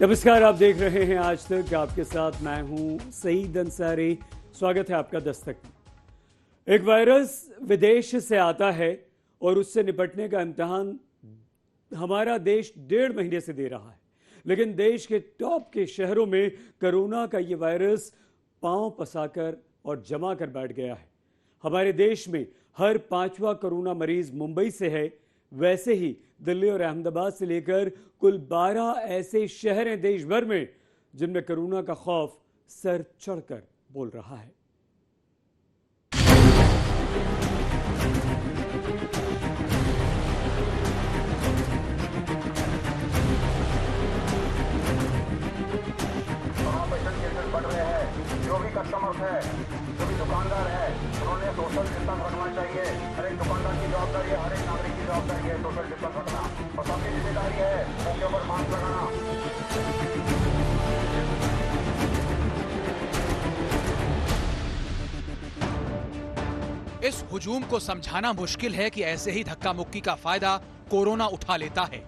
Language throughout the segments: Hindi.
नमस्कार, आप देख रहे हैं आज तक। आपके साथ मैं हूं सईद अंसारी। स्वागत है आपका दस्तक में। एक वायरस विदेश से आता है और उससे निपटने का इम्तिहान हमारा देश 1.5 महीने से दे रहा है, लेकिन देश के टॉप के शहरों में कोरोना का ये वायरस पांव पसाकर और जमा कर बैठ गया है। हमारे देश में हर 5वां कोरोना मरीज मुंबई से है। वैसे ही दिल्ली और अहमदाबाद से लेकर कुल 12 ऐसे शहर हैं देश भर में जिनमें कोरोना का खौफ सर चढ़कर बोल रहा है। बढ़ रहे हैं। जो भी कस्टमर्स है, जो भी दुकानदार है, उन्होंने सोशल डिस्टेंस रखना चाहिए। हर एक दुकानदार की जवाबदारी है, हर एक नागरिक की जवाबदारी है सोशल डिस्टेंस रखना, और सबकी जिम्मेदारी है मुंह पर मास्क लगाना। इस हुजूम को समझाना मुश्किल है कि ऐसे ही धक्का मुक्की का फायदा कोरोना उठा लेता है।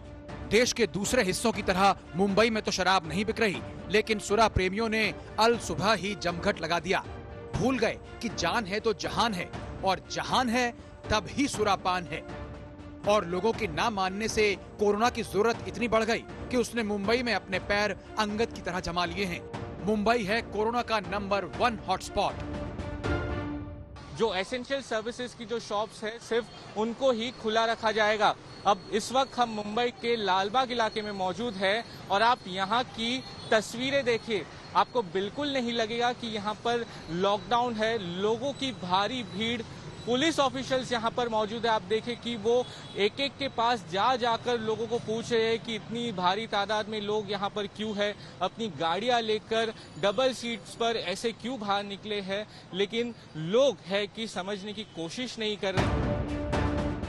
देश के दूसरे हिस्सों की तरह मुंबई में तो शराब नहीं बिक रही, लेकिन सुरा प्रेमियों ने अल सुबह ही जमघट लगा दिया। भूल गए कि जान है तो जहान है, और जहान है तब ही सुरापान है। और लोगों के ना मानने से कोरोना की जरूरत इतनी बढ़ गई कि उसने मुंबई में अपने पैर अंगद की तरह जमा लिए हैं। मुंबई है कोरोना का नंबर 1 हॉटस्पॉट। जो एसेंशियल सर्विसेज की जो शॉप्स है सिर्फ उनको ही खुला रखा जाएगा। अब इस वक्त हम मुंबई के लालबाग इलाके में मौजूद है और आप यहाँ की तस्वीरें देखिए, आपको बिल्कुल नहीं लगेगा कि यहाँ पर लॉकडाउन है। लोगों की भारी भीड़, पुलिस ऑफिशियल्स यहाँ पर मौजूद है। आप देखें कि वो एक एक के पास जाकर लोगों को पूछ रहे हैं कि इतनी भारी तादाद में लोग यहाँ पर क्यों है, अपनी गाड़ियां लेकर डबल सीट्स पर ऐसे क्यों बाहर निकले हैं, लेकिन लोग है कि समझने की कोशिश नहीं कर रहे।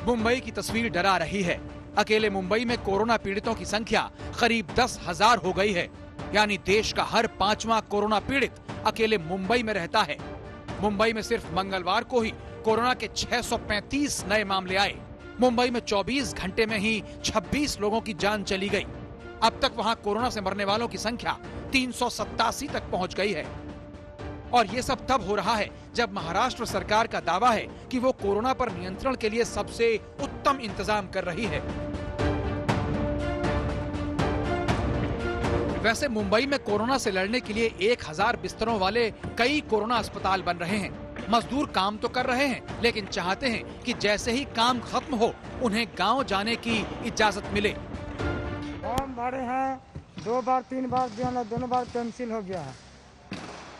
मुंबई की तस्वीर डरा रही है। अकेले मुंबई में कोरोना पीड़ितों की संख्या करीब 10,000 हो गई है। यानी देश का हर 5वां कोरोना पीड़ित अकेले मुंबई में रहता है। मुंबई में सिर्फ मंगलवार को ही कोरोना के 635 नए मामले आए। मुंबई में 24 घंटे में ही 26 लोगों की जान चली गई। अब तक वहां कोरोना से मरने वालों की संख्या 387 तक पहुंच गई है। और ये सब तब हो रहा है जब महाराष्ट्र सरकार का दावा है कि वो कोरोना पर नियंत्रण के लिए सबसे उत्तम इंतजाम कर रही है। वैसे मुंबई में कोरोना से लड़ने के लिए 1000 बिस्तरों वाले कई कोरोना अस्पताल बन रहे हैं। मजदूर काम तो कर रहे हैं, लेकिन चाहते हैं कि जैसे ही काम खत्म हो उन्हें गांव जाने की इजाजत मिले। फॉर्म भरे हैं 2 बार 3 बार, दोनों बार कैंसिल हो गया है।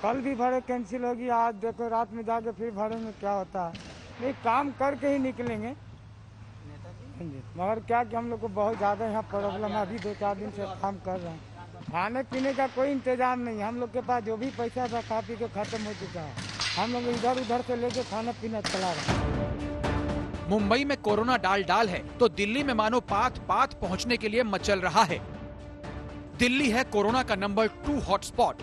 कल भी भरे, कैंसिल हो गया। आज देखो रात में जाके फिर भरेंगे, क्या होता है। नहीं, काम करके ही निकलेंगे, मगर क्या कि हम लोग को बहुत ज़्यादा यहाँ प्रॉब्लम है। अभी 2-4 दिन से काम कर रहे हैं। खाने पीने का कोई इंतजाम नहीं है। हम लोग के पास जो भी पैसा था खा पी के खत्म हो चुका है। हम लोग इधर उधर से लेके खाना पीना चला रहे हैं। मुंबई में कोरोना डाल है तो दिल्ली में मानो पात पहुंचने के लिए मचल रहा है। दिल्ली है कोरोना का नंबर 2 हॉटस्पॉट।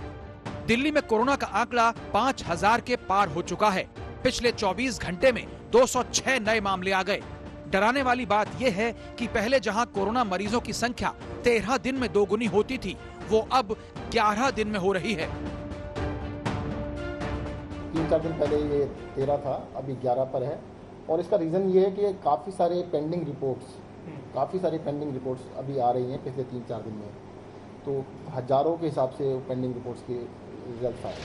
दिल्ली में कोरोना का आंकड़ा 5000 के पार हो चुका है। पिछले 24 घंटे में 206 नए मामले आ गए। डराने वाली बात यह है कि पहले जहां कोरोना मरीजों की संख्या 13 दिन में 2 गुनी होती थी, वो अब 11 दिन में हो रही है। 3-4 दिन पहले ये 13 था, अभी 11 पर है। और इसका रीज़न ये है कि काफ़ी सारे पेंडिंग रिपोर्ट्स अभी आ रही हैं पिछले 3-4 दिन में। तो हजारों के हिसाब से पेंडिंग रिपोर्ट्स के रिजल्ट आए।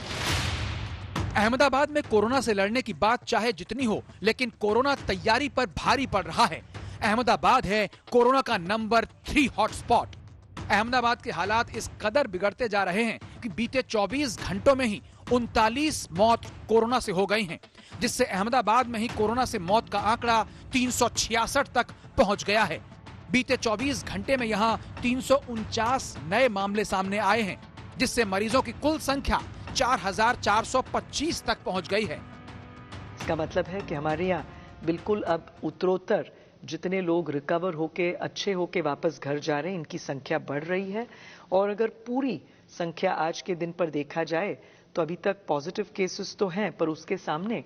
अहमदाबाद में कोरोना से लड़ने की बात चाहे जितनी हो, लेकिन कोरोना तैयारी पर भारी पड़ रहा है। अहमदाबाद है कोरोना का नंबर 3 हॉटस्पॉट। अहमदाबाद के हालात इस कदर बिगड़ते जा रहे हैं कि बीते 24 घंटों में ही 39 मौत कोरोना से हो गई हैं, जिससे अहमदाबाद में ही कोरोना से मौत का आंकड़ा 366 तक पहुंच गया है। बीते 24 घंटे में यहां 349 नए मामले सामने आए हैं, जिससे मरीजों की कुल संख्या 4425 तक पहुंच गई है। इसका मतलब है कि हमारे यहाँ बिल्कुल अब उत्तरोत्तर जितने लोग रिकवर होके अच्छे होके वापस घर जा रहे हैं, इनकी संख्या बढ़ रही है। और अगर पूरी संख्या आज के दिन पर देखा जाए तो अभी तक पॉजिटिव केसेस तो हैं, पर उसके सामने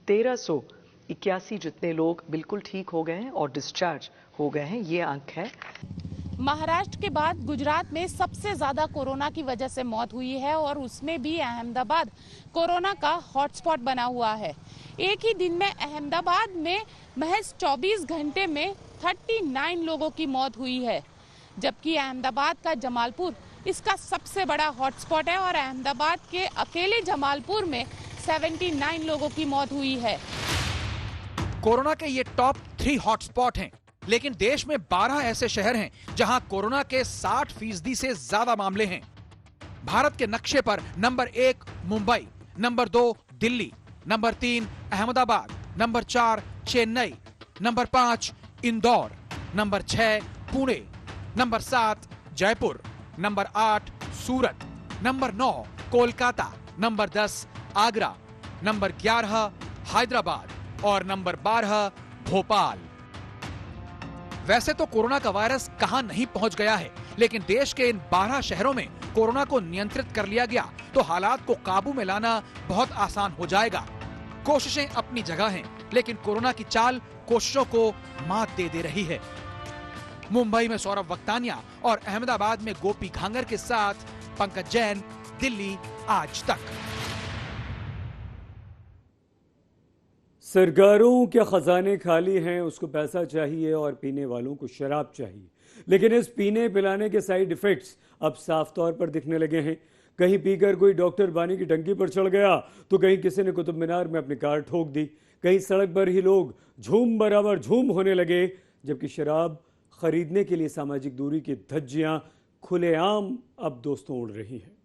1381 जितने लोग बिल्कुल ठीक हो गए हैं और डिस्चार्ज हो गए हैं, ये अंक है। महाराष्ट्र के बाद गुजरात में सबसे ज्यादा कोरोना की वजह से मौत हुई है और उसमें भी अहमदाबाद कोरोना का हॉटस्पॉट बना हुआ है। एक ही दिन में अहमदाबाद में महज 24 घंटे में 39 लोगों की मौत हुई है, जबकि अहमदाबाद का जमालपुर इसका सबसे बड़ा हॉटस्पॉट है और अहमदाबाद के अकेले जमालपुर में 79 लोगों की मौत हुई है। कोरोना के ये टॉप 3 हॉटस्पॉट हैं, लेकिन देश में 12 ऐसे शहर हैं जहां कोरोना के 60% से ज्यादा मामले हैं। भारत के नक्शे पर number 1 Mumbai, number 2 Delhi, number 3 Ahmedabad, number 4 Chennai, number 5 Indore, number 6 Pune, number 7 Jaipur, number 8 Surat, number 9 Kolkata, number 10 Agra, number 11 Hyderabad और नंबर 12 भोपाल। वैसे तो कोरोना का वायरस कहां नहीं पहुंच गया है, लेकिन देश के इन 12 शहरों में कोरोना को नियंत्रित कर लिया गया तो हालात को काबू में लाना बहुत आसान हो जाएगा। कोशिशें अपनी जगह हैं, लेकिन कोरोना की चाल कोशिशों को मात दे रही है। मुंबई में सौरभ वक्तानिया और अहमदाबाद में गोपी घांगर के साथ पंकज जैन, दिल्ली आज तक। सरकारों के खजाने खाली हैं, उसको पैसा चाहिए और पीने वालों को शराब चाहिए। लेकिन इस पीने पिलाने के साइड इफेक्ट्स अब साफ तौर पर दिखने लगे हैं। कहीं पीकर कोई डॉक्टर बानी की टंकी पर चढ़ गया तो कहीं किसी ने कुतुब मीनार में अपनी कार ठोक दी। कहीं सड़क पर ही लोग झूम बराबर झूम होने लगे, जबकि शराब खरीदने के लिए सामाजिक दूरी की धज्जियां खुलेआम अब दोस्तों उड़ रही हैं।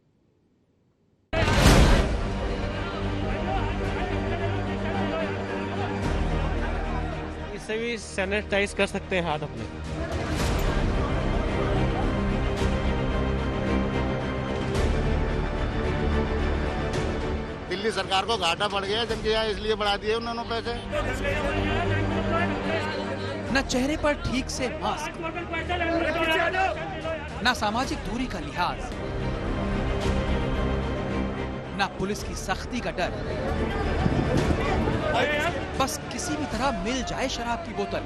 इससे भी सैनिटाइज कर सकते हैं हाथ अपने। दिल्ली सरकार को घाटा पड़ गया, जबकि यहाँ इसलिए बढ़ा दिए उन्होंने पैसे। न चेहरे पर ठीक से मास्क, न सामाजिक दूरी का लिहाज, न पुलिस की सख्ती का डर, बस किसी भी तरह मिल जाए शराब की बोतल।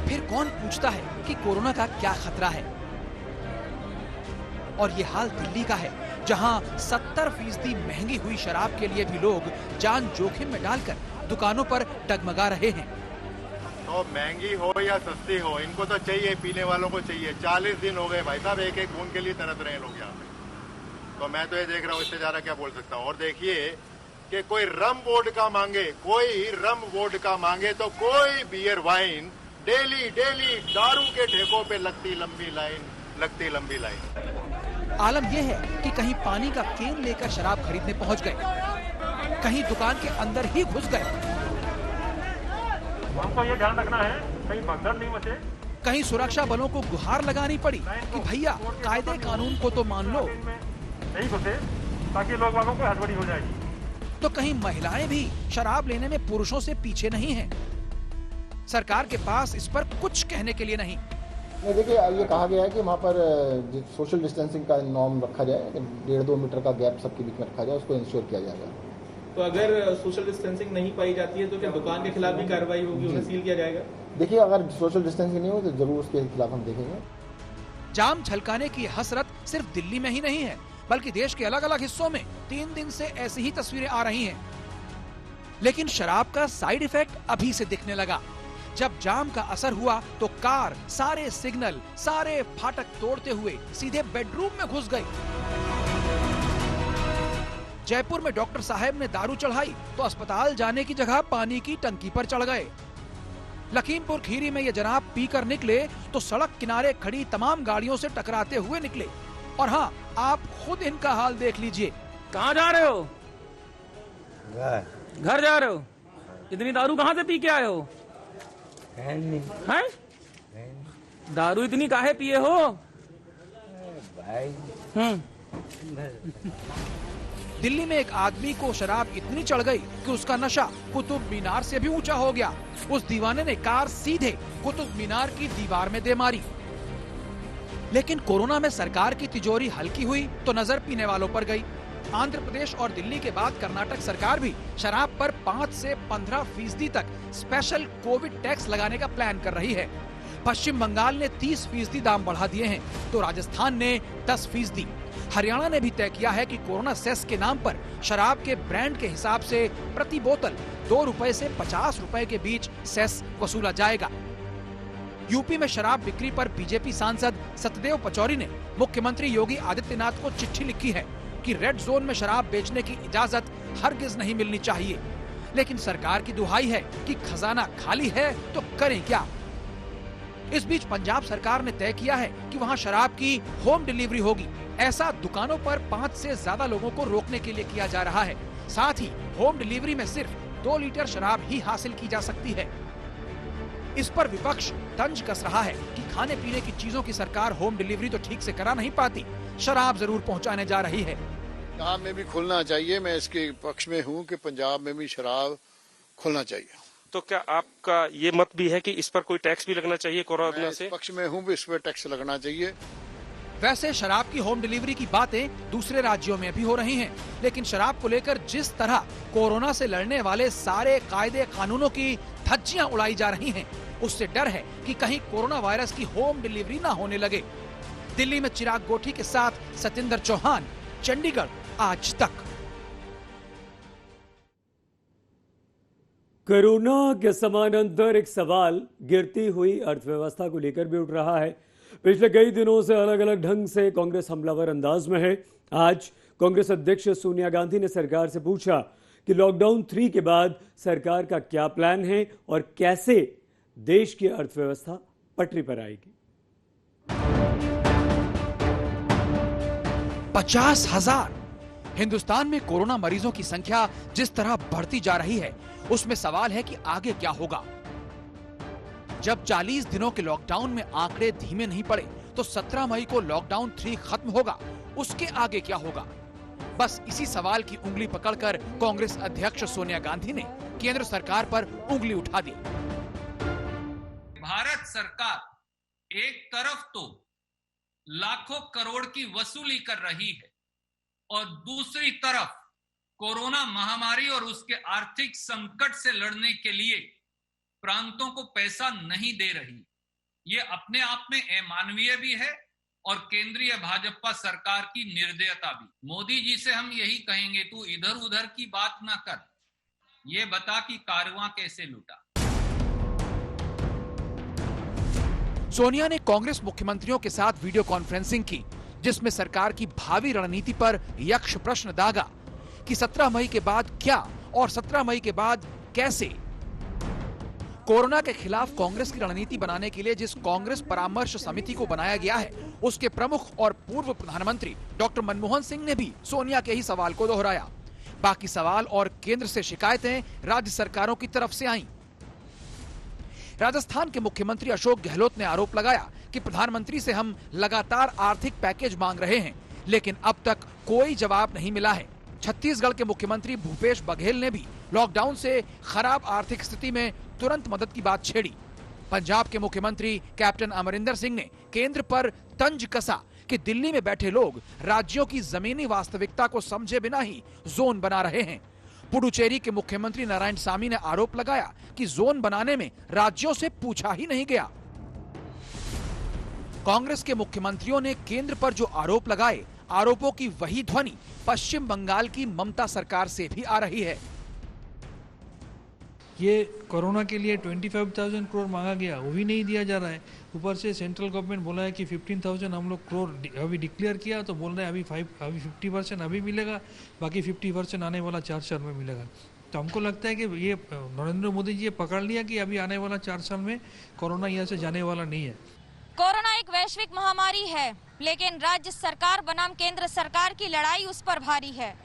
फिर कौन पूछता है कि कोरोना का क्या खतरा है। और ये हाल दिल्ली का है, जहां 70% महंगी हुई शराब के लिए भी लोग जान जोखिम में डालकर दुकानों पर डगमगा रहे हैं। तो महंगी हो या सस्ती हो, इनको तो चाहिए, पीने वालों को चाहिए। 40 दिन हो गए भाई साहब, एक एक बूंद के लिए तरस रहे हैं लोग यहाँ पे। तो मैं तो ये देख रहा हूँ, इससे ज्यादा क्या बोल सकता हूँ। और देखिए कि कोई रम वोडका मांगे, कोई रम वोडका मांगे तो कोई बियर वाइन, डेली दारू के ठेकों पे लगती लंबी लाइन। आलम यह है कि कहीं पानी का केन लेकर शराब खरीदने पहुंच गए, कहीं दुकान के अंदर ही घुस गए। हमको ये ध्यान रखना है कहीं भगदड़ नहीं मचे। कहीं सुरक्षा बलों को गुहार लगानी पड़ी कि भैया कायदे कानून को तो मान लो, नहीं घुसे ताकि लोग वालों को हड़बड़ी हो जाएगी। तो कहीं महिलाएं भी शराब लेने में पुरुषों से पीछे नहीं हैं। सरकार के पास इस पर कुछ कहने के लिए नहीं। देखिए, ये कहा गया है कि वहाँ पर सोशल डिस्टेंसिंग का नॉर्म रखा जाए, 1.5-2 मीटर का गैप सबके बीच में रखा जाए, उसको इंश्योर किया जाएगा। तो अगर सोशल डिस्टेंसिंग नहीं पाई जाती है तो क्या दुकान के खिलाफ भी कार्रवाई होगी, उन्हें सील किया जाएगा? देखिए, अगर सोशल डिस्टेंसिंग नहीं हो तो जरूर उसके खिलाफ हम देखेंगे। जाम छलकाने की हसरत सिर्फ दिल्ली में ही नहीं है, बल्कि देश के अलग अलग हिस्सों में 3 दिन से ऐसी ही तस्वीरें आ रही हैं। लेकिन शराब का साइड इफेक्ट अभी से दिखने लगा। जब जाम का असर हुआ तो कार सारे सिग्नल, सारे फाटक तोड़ते हुए सीधे बेडरूम में घुस गई। जयपुर में डॉक्टर साहब ने दारू चढ़ाई तो अस्पताल जाने की जगह पानी की टंकी पर चढ़ गए। लखीमपुर खीरी में ये जनाब पीकर निकले तो सड़क किनारे खड़ी तमाम गाड़ियों से टकराते हुए निकले। और हाँ, आप खुद इनका हाल देख लीजिए। कहाँ जा रहे हो? घर जा रहे हो? इतनी दारू कहाँ से पी के आए हो? हैं? दारू इतनी काहे पिए हो? दिल्ली में एक आदमी को शराब इतनी चढ़ गई कि उसका नशा कुतुब मीनार से भी ऊंचा हो गया। उस दीवाने ने कार सीधे कुतुब मीनार की दीवार में दे मारी। लेकिन कोरोना में सरकार की तिजोरी हल्की हुई तो नजर पीने वालों पर गई। आंध्र प्रदेश और दिल्ली के बाद कर्नाटक सरकार भी शराब पर 5 से 15% तक स्पेशल कोविड टैक्स लगाने का प्लान कर रही है। पश्चिम बंगाल ने 30% दाम बढ़ा दिए हैं, तो राजस्थान ने 10%। हरियाणा ने भी तय किया है कि कोरोना सेस के नाम पर शराब के ब्रांड के हिसाब से प्रति बोतल 2 रुपए से 50 रुपए के बीच सेस वसूला जाएगा। यूपी में शराब बिक्री पर बीजेपी सांसद सतदेव पचौरी ने मुख्यमंत्री योगी आदित्यनाथ को चिट्ठी लिखी है कि रेड जोन में शराब बेचने की इजाजत हरगिज नहीं मिलनी चाहिए। लेकिन सरकार की दुहाई है कि खजाना खाली है तो करें क्या। इस बीच पंजाब सरकार ने तय किया है कि वहां शराब की होम डिलीवरी होगी। ऐसा दुकानों पर 5 से ज्यादा लोगों को रोकने के लिए किया जा रहा है। साथ ही होम डिलीवरी में सिर्फ 2 लीटर शराब ही हासिल की जा सकती है। इस पर विपक्ष तंज कस रहा है कि खाने पीने की चीजों की सरकार होम डिलीवरी तो ठीक से करा नहीं पाती, शराब जरूर पहुंचाने जा रही है। पंजाब में भी खुलना चाहिए। मैं इसके पक्ष में हूं कि पंजाब में भी शराब खुलना चाहिए। तो क्या आपका ये मत भी है कि इस पर कोई टैक्स भी लगना चाहिए कोरोना से? पक्ष में हूं भी इस पर टैक्स लगना चाहिए। वैसे शराब की होम डिलीवरी की बातें दूसरे राज्यों में भी हो रही हैं, लेकिन शराब को लेकर जिस तरह कोरोना से लड़ने वाले सारे कायदे कानूनों की धज्जियां उड़ाई जा रही हैं, उससे डर है कि कहीं कोरोना वायरस की होम डिलीवरी ना होने लगे। दिल्ली में चिराग गोठी के साथ सतिंदर चौहान, चंडीगढ़, आज तक। कोरोना के समानांतर एक सवाल गिरती हुई अर्थव्यवस्था को लेकर भी उठ रहा है। पिछले कई दिनों से अलग अलग ढंग से कांग्रेस हमलावर अंदाज में है। आज कांग्रेस अध्यक्ष सोनिया गांधी ने सरकार से पूछा कि लॉकडाउन 3 के बाद सरकार का क्या प्लान है और कैसे देश की अर्थव्यवस्था पटरी पर आएगी। 50,000 हिंदुस्तान में कोरोना मरीजों की संख्या जिस तरह बढ़ती जा रही है, उसमें सवाल है कि आगे क्या होगा। जब 40 दिनों के लॉकडाउन में आंकड़े धीमे नहीं पड़े, तो 17 मई को लॉकडाउन 3 खत्म होगा। उसके आगे क्या होगा? बस इसी सवाल की उंगली पकड़कर कांग्रेस अध्यक्ष सोनिया गांधी ने केंद्र सरकार पर उंगली उठा दी। भारत सरकार एक तरफ तो लाखों करोड़ की वसूली कर रही है और दूसरी तरफ कोरोना महामारी और उसके आर्थिक संकट से लड़ने के लिए प्रांतों को पैसा नहीं दे रही। ये अपने आप में अमानवीय भी है और केंद्रीय भाजपा सरकार की निर्दयता भी। मोदी जी से हम यही कहेंगे, तू इधर उधर की बात ना कर, ये बता कि कारवां कैसे लूटा। सोनिया ने कांग्रेस मुख्यमंत्रियों के साथ वीडियो कॉन्फ्रेंसिंग की, जिसमें सरकार की भावी रणनीति पर यक्ष प्रश्न दागा कि 17 मई के बाद क्या और 17 मई के बाद कैसे। कोरोना के खिलाफ कांग्रेस की रणनीति बनाने के लिए जिस कांग्रेस परामर्श समिति को बनाया गया है, उसके प्रमुख और पूर्व प्रधानमंत्री डॉक्टर मनमोहन सिंह ने भी सोनिया के ही सवाल को दोहराया। बाकी सवाल और केंद्र से शिकायतें राज्य सरकारों की तरफ से आईं। राजस्थान के मुख्यमंत्री अशोक गहलोत ने आरोप लगाया कि प्रधानमंत्री से हम लगातार आर्थिक पैकेज मांग रहे हैं, लेकिन अब तक कोई जवाब नहीं मिला है। छत्तीसगढ़ के मुख्यमंत्री भूपेश बघेल ने भी लॉकडाउन से खराब आर्थिक स्थिति में तुरंत मदद की बात छेड़ी। पंजाब के मुख्यमंत्री कैप्टन अमरिंदर सिंह ने केंद्र पर तंज कसा कि दिल्ली में बैठे लोग राज्यों की जमीनी वास्तविकता को समझे बिना ही जोन बना रहे हैं। पुडुचेरी के मुख्यमंत्री नारायणसामी ने आरोप लगाया कि जोन बनाने में राज्यों से पूछा ही नहीं गया। कांग्रेस के मुख्यमंत्रियों ने केंद्र पर जो आरोप लगाए, आरोपों की वही ध्वनि पश्चिम बंगाल की ममता सरकार से भी आ रही है। ये कोरोना के लिए 25,000 करोड़ मांगा गया, वो भी नहीं दिया जा रहा है। ऊपर से सेंट्रल गवर्नमेंट बोला है कि 15,000 हम लोग करोड़ अभी डिक्लेयर किया, तो बोल रहे हैं अभी 50% अभी मिलेगा, बाकी 50% आने वाला 4 साल में मिलेगा। तो हमको लगता है कि ये नरेंद्र मोदी जी ये पकड़ लिया कि अभी आने वाला 4 साल में कोरोना यहाँ से जाने वाला नहीं है। कोरोना एक वैश्विक महामारी है, लेकिन राज्य सरकार बनाम केंद्र सरकार की लड़ाई उस पर भारी है।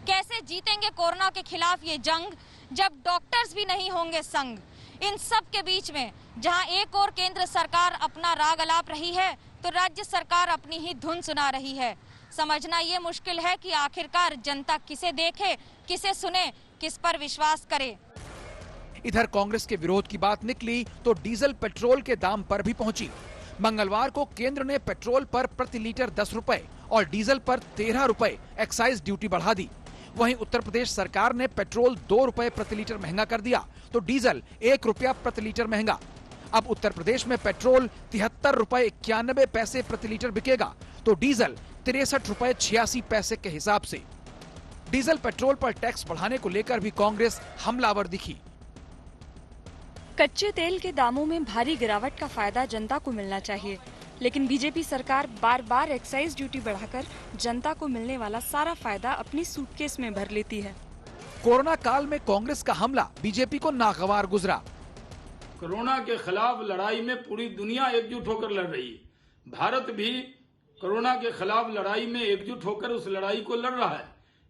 कैसे जीतेंगे कोरोना के खिलाफ ये जंग, जब डॉक्टर्स भी नहीं होंगे संग। इन सब के बीच में जहां एक और केंद्र सरकार अपना राग अलाप रही है, तो राज्य सरकार अपनी ही धुन सुना रही है। समझना ये मुश्किल है कि आखिरकार जनता किसे देखे, किसे सुने, किस पर विश्वास करे। इधर कांग्रेस के विरोध की बात निकली तो डीजल पेट्रोल के दाम पर भी पहुंची। मंगलवार को केंद्र ने पेट्रोल पर प्रति लीटर 10 रुपए और डीजल पर 13 रुपए एक्साइज ड्यूटी बढ़ा दी। वहीं उत्तर प्रदेश सरकार ने पेट्रोल 2 रुपए प्रति लीटर महंगा कर दिया तो डीजल 1 रुपया प्रति लीटर महंगा। अब उत्तर प्रदेश में पेट्रोल 73 रुपए 91 पैसे प्रति लीटर बिकेगा तो डीजल 63 रुपए 86 पैसे के हिसाब से। डीजल पेट्रोल पर टैक्स बढ़ाने को लेकर भी कांग्रेस हमलावर दिखी। कच्चे तेल के दामों में भारी गिरावट का फायदा जनता को मिलना चाहिए, लेकिन बीजेपी सरकार बार बार एक्साइज ड्यूटी बढ़ाकर जनता को मिलने वाला सारा फायदा अपनी सूटकेस में भर लेती है। कोरोना काल में कांग्रेस का हमला बीजेपी को नागवार गुजरा। कोरोना के खिलाफ लड़ाई में पूरी दुनिया एकजुट होकर लड़ रही है। भारत भी कोरोना के खिलाफ लड़ाई में एकजुट होकर उस लड़ाई को लड़ रहा है,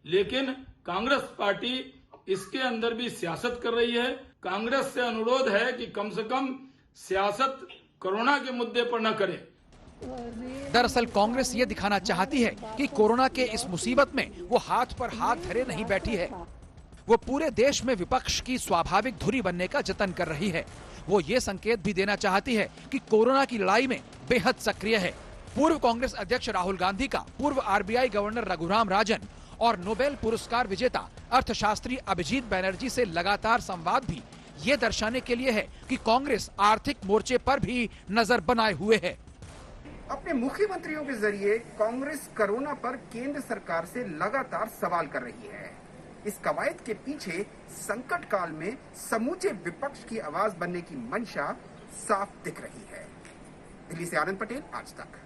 लेकिन कांग्रेस पार्टी इसके अंदर भी सियासत कर रही है। कांग्रेस से अनुरोध है कि कम से कम सियासत कोरोना के मुद्दे पर न करे। दरअसल कांग्रेस ये दिखाना चाहती है कि कोरोना के इस मुसीबत में वो हाथ पर हाथ धरे नहीं बैठी है। वो पूरे देश में विपक्ष की स्वाभाविक धुरी बनने का जतन कर रही है। वो ये संकेत भी देना चाहती है कि कोरोना की लड़ाई में बेहद सक्रिय है। पूर्व कांग्रेस अध्यक्ष राहुल गांधी का पूर्व आरबीआई गवर्नर रघुराम राजन और नोबेल पुरस्कार विजेता अर्थशास्त्री अभिजीत बैनर्जी से लगातार संवाद भी ये दर्शाने के लिए है कि कांग्रेस आर्थिक मोर्चे पर भी नजर बनाए हुए है। अपने मुख्यमंत्रियों के जरिए कांग्रेस कोरोना पर केंद्र सरकार से लगातार सवाल कर रही है। इस कवायद के पीछे संकट काल में समूचे विपक्ष की आवाज बनने की मंशा साफ दिख रही है। दिल्ली से आनंद पटेल, आज तक।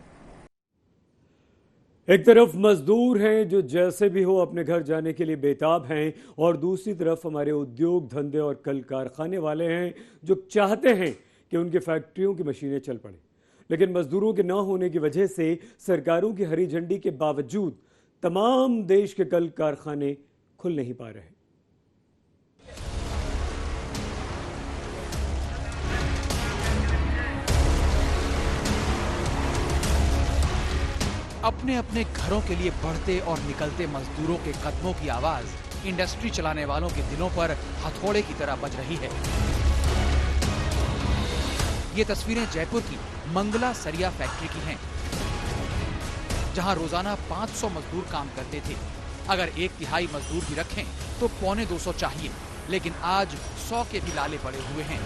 एक तरफ मजदूर हैं जो जैसे भी हो अपने घर जाने के लिए बेताब हैं और दूसरी तरफ हमारे उद्योग धंधे और कल कारखाने वाले हैं जो चाहते हैं कि उनकी फैक्ट्रियों की मशीनें चल पड़े, लेकिन मजदूरों के न होने की वजह से सरकारों की हरी झंडी के बावजूद तमाम देश के कल कारखाने खुल नहीं पा रहे। अपने अपने घरों के लिए बढ़ते और निकलते मजदूरों के कदमों की आवाज इंडस्ट्री चलाने वालों के दिलों पर हथौड़े की तरह बज रही है। ये तस्वीरें जयपुर की मंगला सरिया फैक्ट्री की हैं, जहां रोजाना 500 मजदूर काम करते थे। अगर 1/3 मजदूर भी रखें तो 250 चाहिए, लेकिन आज 100 के भी लाले पड़े हुए हैं।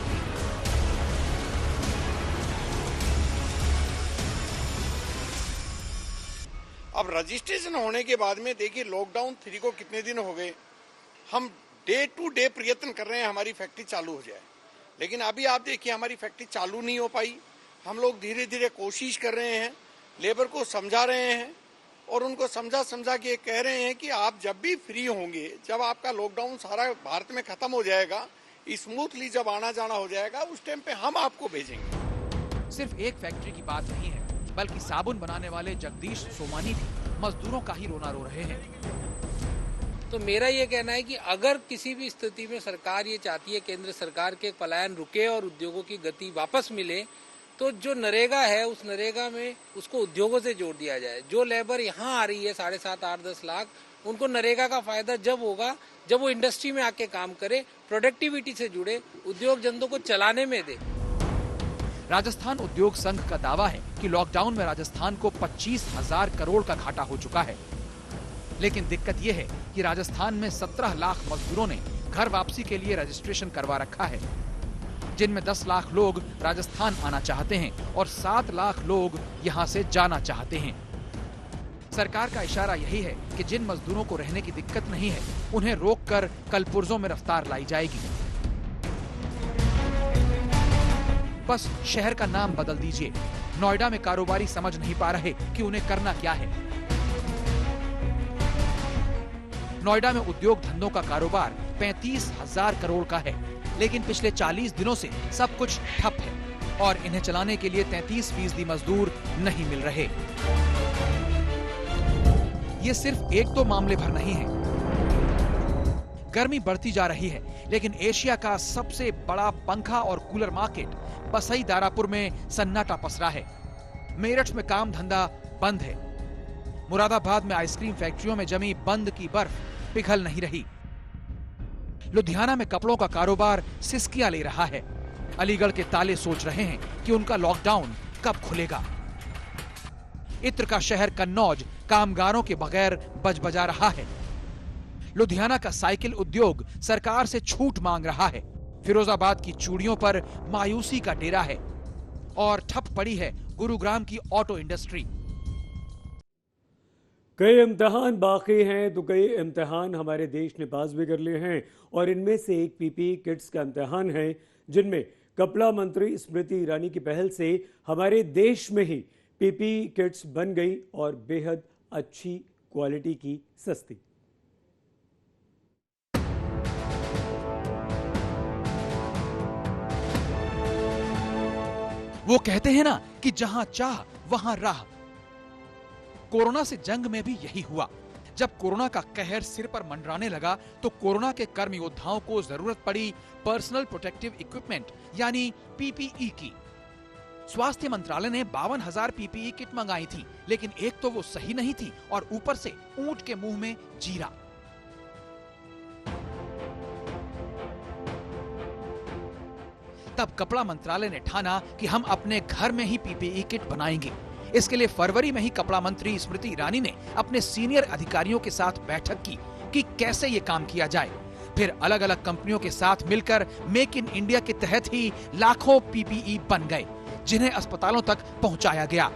अब रजिस्ट्रेशन होने के बाद में देखिए लॉकडाउन 3 को कितने दिन हो गए, हम डे टू डे प्रयत्न कर रहे हैं हमारी फैक्ट्री चालू हो जाए, लेकिन अभी आप देखिए हमारी फैक्ट्री चालू नहीं हो पाई। हम लोग धीरे धीरे कोशिश कर रहे हैं, लेबर को समझा रहे हैं और उनको समझा के कह रहे हैं कि आप जब भी फ्री होंगे, जब आपका लॉकडाउन सारा भारत में खत्म हो जाएगा, स्मूथली जब आना जाना हो जाएगा, उस टाइम पे हम आपको भेजेंगे। सिर्फ एक फैक्ट्री की बात नहीं है, बल्कि साबुन बनाने वाले जगदीश सोमानी भी मजदूरों का ही रोना रो रहे हैं। तो मेरा ये कहना है कि अगर किसी भी स्थिति में सरकार ये चाहती है केंद्र सरकार के पलायन रुके और उद्योगों की गति वापस मिले, तो जो नरेगा है उस नरेगा में उसको उद्योगों से जोड़ दिया जाए। जो लेबर यहाँ आ रही है 7.5, 8, 10 लाख, उनको नरेगा का फायदा जब होगा जब वो इंडस्ट्री में आके काम करे, प्रोडक्टिविटी से जुड़े, उद्योग धंधों को चलाने में दे। राजस्थान उद्योग संघ का दावा है कि लॉकडाउन में राजस्थान को 25,000 करोड़ का घाटा हो चुका है, लेकिन दिक्कत यह है कि राजस्थान में 17 लाख मजदूरों ने घर वापसी के लिए रजिस्ट्रेशन करवा रखा है, जिनमें 10 लाख लोग राजस्थान आना चाहते हैं और 7 लाख लोग यहां से जाना चाहते हैं। सरकार का इशारा यही है कि जिन मजदूरों को रहने की दिक्कत नहीं है, उन्हें रोककर कल पुर्जों में रफ्तार लाई जाएगी। बस शहर का नाम बदल दीजिए। नोएडा में कारोबारी समझ नहीं पा रहे कि उन्हें करना क्या है। नोएडा में उद्योग धंधों का कारोबार 35,000 करोड़ का है, लेकिन पिछले 40 दिनों से सब कुछ ठप है और इन्हें चलाने के लिए 33% मजदूर नहीं मिल रहे। ये सिर्फ 1-2 मामले भर नहीं है। गर्मी बढ़ती जा रही है, लेकिन एशिया का सबसे बड़ा पंखा और कूलर मार्केट पसई दारापुर में सन्नाटा पसरा है। मेरठ में काम धंधा बंद है। मुरादाबाद में आइसक्रीम फैक्ट्रियों में जमी बंद की बर्फ पिघल नहीं रही। लुधियाना में कपड़ों का कारोबार सिसकियां ले रहा है। अलीगढ़ के ताले सोच रहे हैं कि उनका लॉकडाउन कब खुलेगा। इत्र का शहर कन्नौज कामगारों के बगैर बजबजा रहा है। लुधियाना का साइकिल उद्योग सरकार से छूट मांग रहा है। फिरोजाबाद की चूड़ियों पर मायूसी का डेरा है और ठप पड़ी है गुरुग्राम की ऑटो इंडस्ट्री। कई इम्तिहान बाकी हैं तो कई इम्तिहान हमारे देश ने पास भी कर लिए हैं और इनमें से एक पीपीई किट्स का इम्तिहान है, जिनमें कपड़ा मंत्री स्मृति ईरानी की पहल से हमारे देश में ही पीपीई किट्स बन गई और बेहद अच्छी क्वालिटी की सस्ती। वो कहते हैं ना कि जहां चाह वहां राह। कोरोना से जंग में भी यही हुआ। जब कोरोना का कहर सिर पर मंडराने लगा तो कोरोना के कर्म योद्धाओं को जरूरत पड़ी पर्सनल प्रोटेक्टिव इक्विपमेंट यानी पीपीई की। स्वास्थ्य मंत्रालय ने 52,000 पीपीई किट मंगाई थी, लेकिन एक तो वो सही नहीं थी और ऊपर से ऊंट के मुंह में जीरा। तब कपड़ा मंत्रालय ने ठाना कि हम अपने घर में ही पीपीई किट बनाएंगे। इसके लिए फरवरी में ही कपड़ा मंत्री स्मृति ईरानी ने अपने सीनियर अधिकारियों के साथ बैठक की कि कैसे ये काम किया जाए। फिर अलग अलग कंपनियों के साथ मिलकर मेक इन इंडिया के तहत ही लाखों पीपीई बन गए, जिन्हें अस्पतालों तक पहुंचाया गया।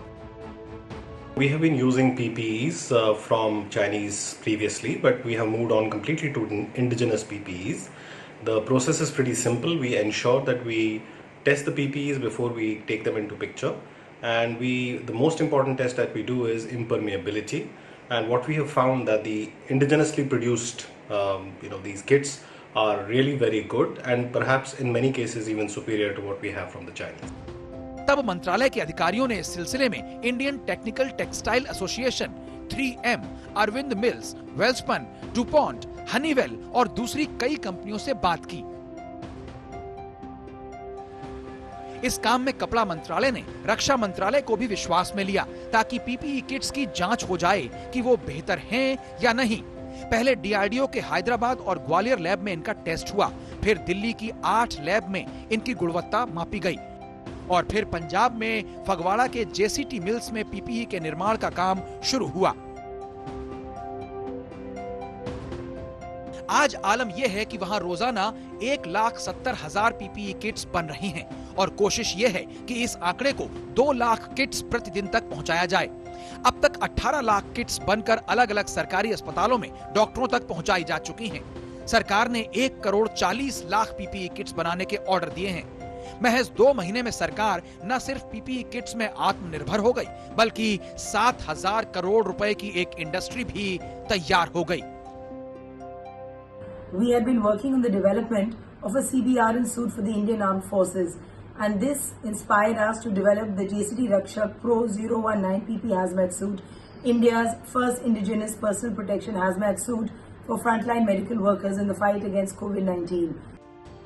We have been using PPEs from Chinese previously, but we have moved on completely to indigenous PPEs. The process is pretty simple. We ensure that we test the PPEs before we take them into picture. And the most important test that we do is impermeability. And what we have found that the indigenously produced, these kits are really very good and perhaps in many cases even superior to what we have from the Chinese. तब मंत्रालय के अधिकारियों ने इस सिलसिले में Indian technical textile association, 3M, Arvind mills, Welspun, DuPont, Honeywell और दूसरी कई कंपनियों से बात की। इस काम में कपड़ा मंत्रालय ने रक्षा मंत्रालय को भी विश्वास में लिया ताकि पीपीई किट्स की जांच हो जाए कि वो बेहतर हैं या नहीं। पहले डीआरडीओ के हैदराबाद और ग्वालियर लैब में इनका टेस्ट हुआ, फिर दिल्ली की 8 लैब में इनकी गुणवत्ता मापी गई और फिर पंजाब में फगवाड़ा के जेसीटी मिल्स में पीपीई के निर्माण का काम शुरू हुआ। आज आलम यह है कि वहां रोजाना 1,70,000 पीपीई किट्स बन रही हैं और कोशिश यह है कि इस आंकड़े को 2 लाख किट्स प्रतिदिन तक पहुंचाया जाए। अब तक 18 लाख किट्स बनकर अलग अलग सरकारी अस्पतालों में डॉक्टरों तक पहुंचाई जा चुकी हैं। सरकार ने 1,40,00,000 पीपीई किट्स बनाने के ऑर्डर दिए हैं। महज 2 महीने में सरकार न सिर्फ पीपीई किट्स में आत्मनिर्भर हो गई, बल्कि 7,000 करोड़ रुपए की एक इंडस्ट्री भी तैयार हो गई। We have been working on the development of a CBRN suit for the Indian Armed Forces, and this inspired us to develop the JCT Rakshak Pro 019 PP hazmat suit, India's first indigenous personal protection hazmat suit for frontline medical workers in the fight against COVID-19.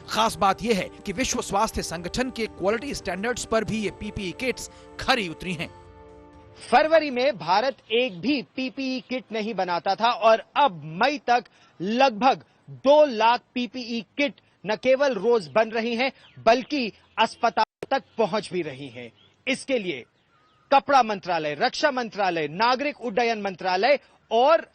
खास बात यह है कि विश्व स्वास्थ्य संगठन के क्वालिटी स्टैंडर्ड्स पर भी ये पीपीई किट्स खरी उतरी हैं। फरवरी में भारत एक भी पीपीई किट नहीं बनाता था और अब मई तक लगभग 2 लाख पीपीई किट न केवल रोज बन रही हैं, बल्कि अस्पतालों तक पहुंच भी रही हैं। इसके लिए कपड़ा मंत्रालय, रक्षा मंत्रालय, नागरिक उड्डयन मंत्रालय और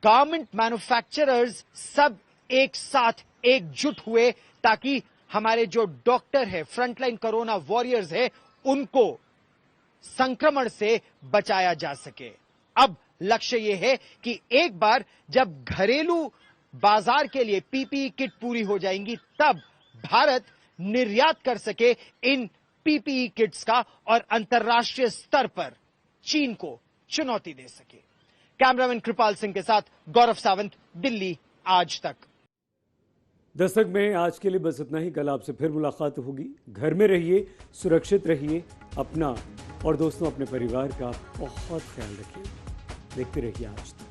गारमेंट मैन्युफैक्चरर्स सब एक साथ एकजुट हुए ताकि हमारे जो डॉक्टर है, फ्रंटलाइन कोरोना वॉरियर्स है, उनको संक्रमण से बचाया जा सके। अब लक्ष्य यह है कि एक बार जब घरेलू बाजार के लिए पीपीई किट पूरी हो जाएंगी, तब भारत निर्यात कर सके इन पीपीई किट्स का और अंतर्राष्ट्रीय स्तर पर चीन को चुनौती दे सके। कैमरामैन कृपाल सिंह के साथ गौरव सावंत, दिल्ली आज तक। दस्तक में आज के लिए बस इतना ही। कल आपसे फिर मुलाकात होगी। घर में रहिए, सुरक्षित रहिए, अपना और दोस्तों अपने परिवार का बहुत ख्याल रखिए। देखते रहिए आज तक।